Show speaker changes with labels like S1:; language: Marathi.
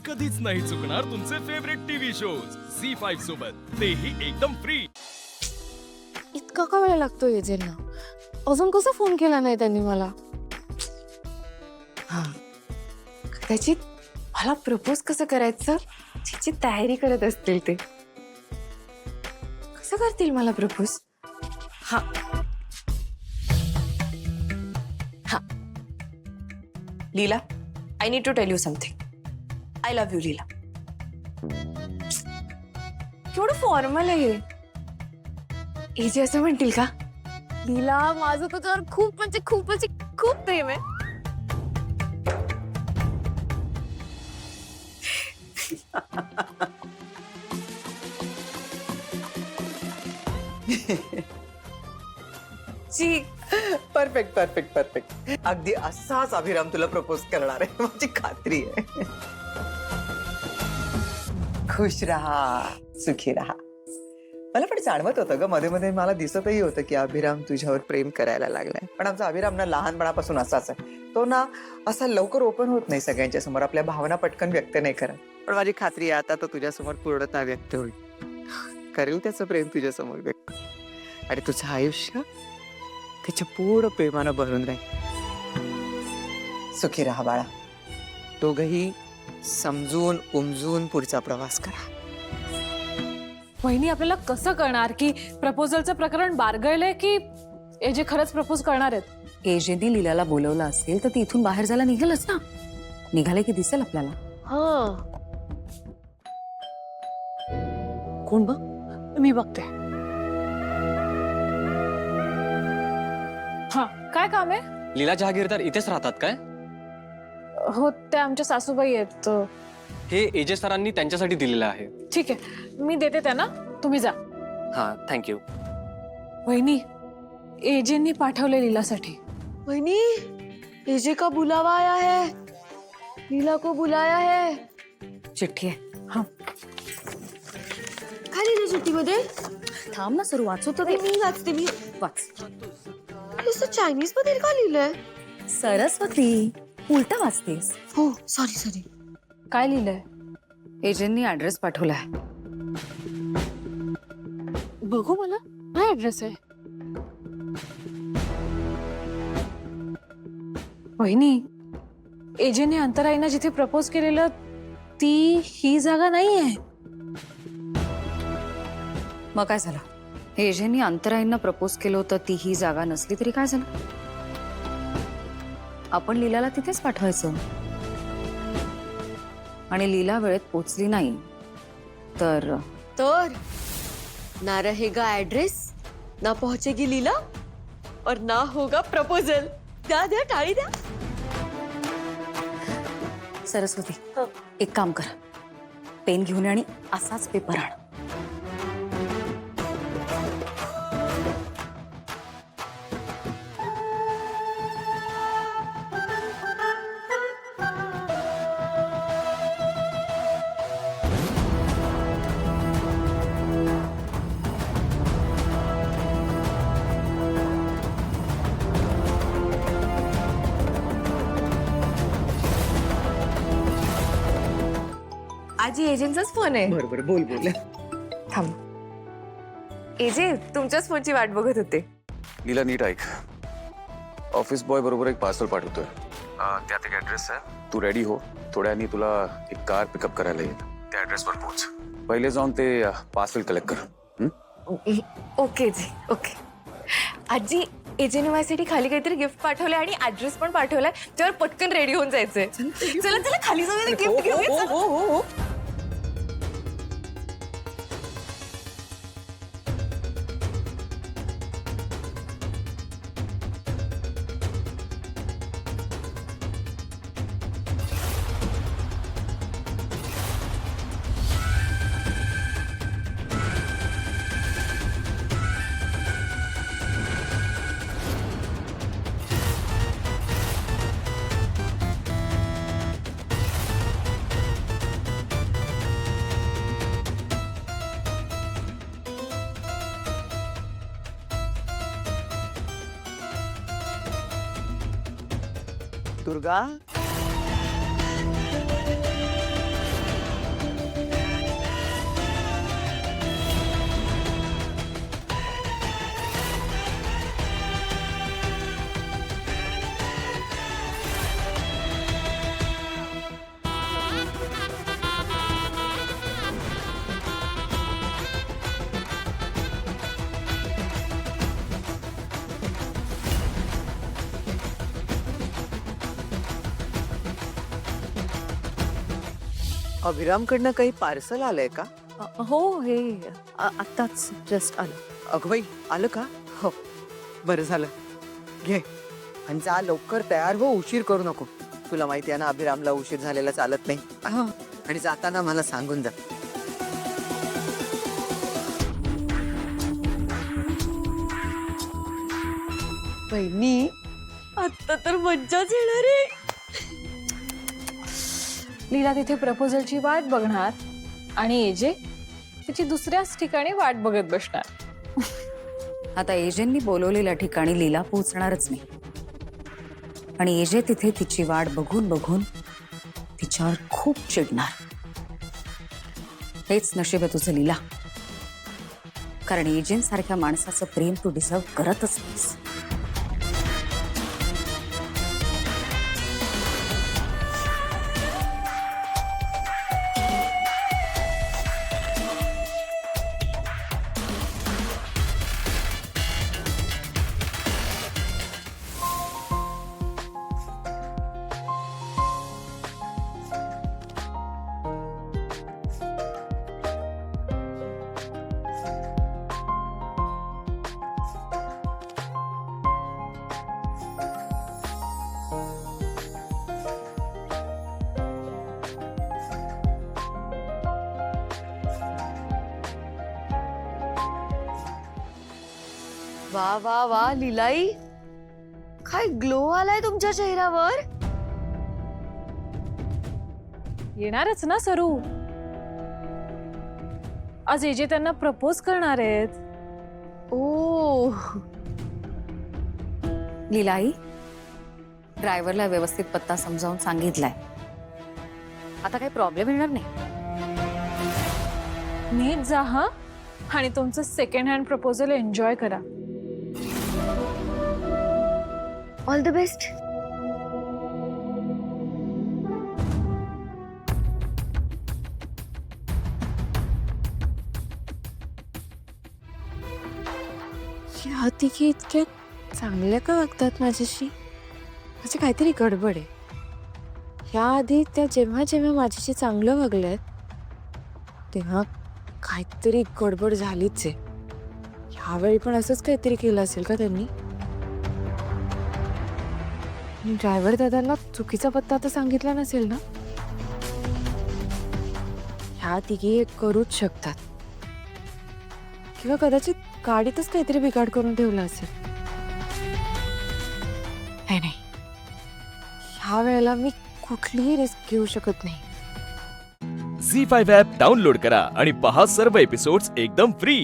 S1: कधीच नाही चुकणार तुमचे फेवरेट टीव्ही शोज झी5 सोबत, तेही एकदम फ्री।
S2: इतका का वेळ लागतो एजेंना? अजून कसा फोन केला नाही त्यांनी मला? हा, कदाचित मला प्रपोज कसं करायचं त्याची तयारी करत असतील ते। कसं करतील मला प्रपोज? हा हा Leela, I need to tell you something. I love you Leela. केवढं फॉर्मल आहे हे। एजे असं म्हणतील का? लीला, माझं तुझ्यावर खूप म्हणजे खूप प्रेम आहे। जी,
S3: परफेक्ट परफेक्ट परफेक्ट। अगदी असाच अभिराम तुला प्रपोज करणार आहे, माझी खात्री आहे। खुश रहा, सुखी रहा। मला पण जाणवत होतं ग, मध्ये मध्ये मला दिसतही होतं की अभिराम तुझ्यावर प्रेम करायला लागलाय। पण आमचा अभिराम ना लहानपणापासून असाच आहे, तो ना असा लवकर ओपन होत नाही सगळ्यांच्या समोर, आपल्या भावना पटकन व्यक्त नाही करत। पण माझी खात्री आहे आता तो तुझ्यासमोर पूर्णतः व्यक्त होईल, करेल त्याचं प्रेम तुझ्यासमोर व्यक्त, आणि तुझं आयुष्य त्याच्या पूर्ण प्रेमानं भरून राहील। सुखी रहा बाळा, दोघही समजून उमजून पुढचा प्रवास करा।
S4: वहिनी, आपल्याला कसं कळणार की प्रपोजलचं प्रकरण बारगळलंय की एजे खरंच प्रपोज करणार आहेत?
S5: एजेने लीलाला बोलवलं असेल तर ती इथून बाहेर जायला निघेलच ना। निघाले की दिसेल आपल्याला।
S2: हा,
S4: कोण बघ, मी बघते। हा, काय काम आहे?
S6: लीला जहागीरदार इथेच राहतात काय?
S4: हो, ते आमच्या सासूबाई आहेत।
S6: हे एजे सरांनी त्यांच्यासाठी दिलेलं आहे।
S4: ठीक आहे, मी देते त्यांना, तुम्ही जा।
S6: हाँ, थँक्यू।
S4: वहिनी, एजेंनी पाठवले लीलासाठी।
S2: वहिनी, एजे का बुलावा आया है, लीला को बुलाया है।
S5: चिठ्ठी आहे।
S4: हाँ,
S2: काय लिहिलं चिठ्ठीमध्ये?
S5: थांब ना, सुरू वाचू तर दे।
S2: मी वाचते, मी
S5: वाच।
S2: नुसतं चायनीज मध्ये का लिहिलंय?
S5: सरस्वती, उलटा वाचतेस।
S2: हो, सॉरी।
S4: काय लिहिलंय?
S5: एजेंनी ऍड्रेस पाठवलाय।
S2: बघू, मला काय ऍड्रेस आहे?
S4: वहिनी, एजेने अंतराईना जिथे प्रपोज केलेलं ती ही जागा नाहीये।
S5: मग काय झालं? एजेंनी अंतराईंना प्रपोज केलं होतं, ती ही जागा नसली तरी काय झालं? आपण लीलाला तिथेच पाठवायचं, आणि लीला वेळेत पोचली नाही तर
S2: ना रहेगा एड्रेस, ना पहुंचेगी लीला, और ना होगा प्रपोजल। द्या टाळी द्या।
S5: सरस्वती, एक काम कर, पेन घेऊन ये आणि असाच पेपर आण।
S2: आजी, एजेंचाच फोन आहे।
S3: बरोबर, बोल बोल।
S2: थांब, एजे तुमच्याच फोनची वाट बघत होते।
S7: लीला, नीट ऐक, ऑफिस बॉय बरोबर एक पार्सल पाठवतोय, त्यात एक ऍड्रेस आहे। तू रेडी हो, थोड्यानी तुला एक कार पिकअप करायला येईल, त्या ऍड्रेसवर पोहोच। पहिले जाऊन ते पार्सल कलेक्ट कर।
S2: ओके जी, ओके। आजी, एजेने माझ्यासाठी खाली काहीतरी गिफ्ट पाठवलंय आणि ऍड्रेस पण पाठवलाय, त्यावर पटकन रेडी होऊन जायचंय। चला खाली जाऊन गिफ्ट घेऊया।
S3: हो। दुर्गा, अभिरामकडनं काही पार्सल आलंय का?
S2: हो हे आत्ताच जस्ट आलं.
S3: अगं बाई, आलं का? हो. बरं झालं. घे आणि जा लवकर तयार हो, उशीर करू नको. तुला माहिती आहे ना, अभिरामला उशीर झालेला चालत नाही. आणि जाताना मला सांगून जा.
S2: बहिणी आता तर मज्जाच येणार आहे.
S4: लीला तिथे प्रपोजलची वाट बघणार आणि एजे तिची दुसऱ्याच ठिकाणी वाट बघत बसणार.
S5: आता एजेंनी बोलवलेल्या ठिकाणी लीला पोहोचणारच नाही आणि एजे तिथे तिची वाट बघून बघून तिच्यावर खूप चिडणार. हेच नशीब आहे तुझं लीला, कारण एजेंटसारख्या माणसाचं प्रेम तू डिझर्व करतच नाहीस.
S2: वा वा वा लीलाई, काय ग्लो आलाय तुमच्या चेहऱ्यावर.
S4: येणारच ना सरू. आज एजे त्यांना प्रपोज करणार आहेत.
S2: ओ
S5: लीलाई, ड्रायव्हरला व्यवस्थित पत्ता समजावून सांगितलाय. आता काही प्रॉब्लेम येणार नाही.
S4: नीट जा हा, आणि तुमचं सेकंड हँड प्रपोजल एन्जॉय करा.
S2: All the best.
S8: ह्या तिघी इतक्या चांगल्या का वागतात माझ्याशी? म्हणजे काहीतरी गडबड आहे. ह्या आधी त्या जेव्हा जेव्हा माझ्याशी चांगलं वागल्यात तेव्हा काहीतरी गडबड झालीच आहे. ह्यावेळी पण असंच काहीतरी केलं असेल का त्यांनी? ड्रायव्हर दादांना चुकीचा पत्ता तर सांगितला नसेल ना? ह्या तिघी हे करूच शकतात, किंवा कदाचित गाडीतच काहीतरी बिघाड करून ठेवला असेल. नाही, ह्या वेळेला मी कुठलीही रिस्क घेऊ शकत नाही.
S1: झी5 ॲप डाउनलोड करा आणि पहा सर्व एपिसोड्स एकदम फ्री.